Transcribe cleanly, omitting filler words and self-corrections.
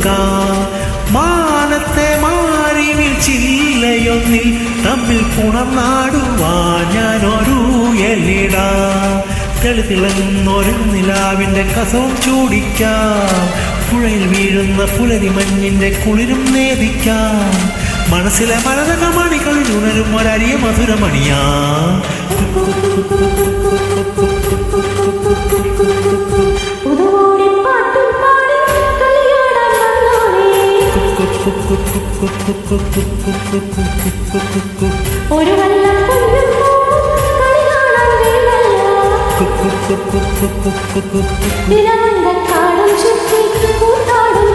കൊടുക്കാം. മാനത്തെ മാറി വീഴ്ചില്ലയൊന്നിൽ തമ്മിൽ പുണർന്നാടുവാൻ ഞാനൊരു എല്ലിടാം. തെളിതിളങ്ങുന്നൊരു നിലാവിൻ്റെ കസവും ചൂടിക്കാം. പുഴയിൽ വീഴുന്ന പുലരി മഞ്ഞിൻ്റെ കുളിരും നേദിക്കാം. മനസ്സിലെ മരതകമണികളിൽ ഉണരും ഒരരിയ മധുരമണിയാ. ഒരു കാടും ചുറ്റി കൂട്ടാടും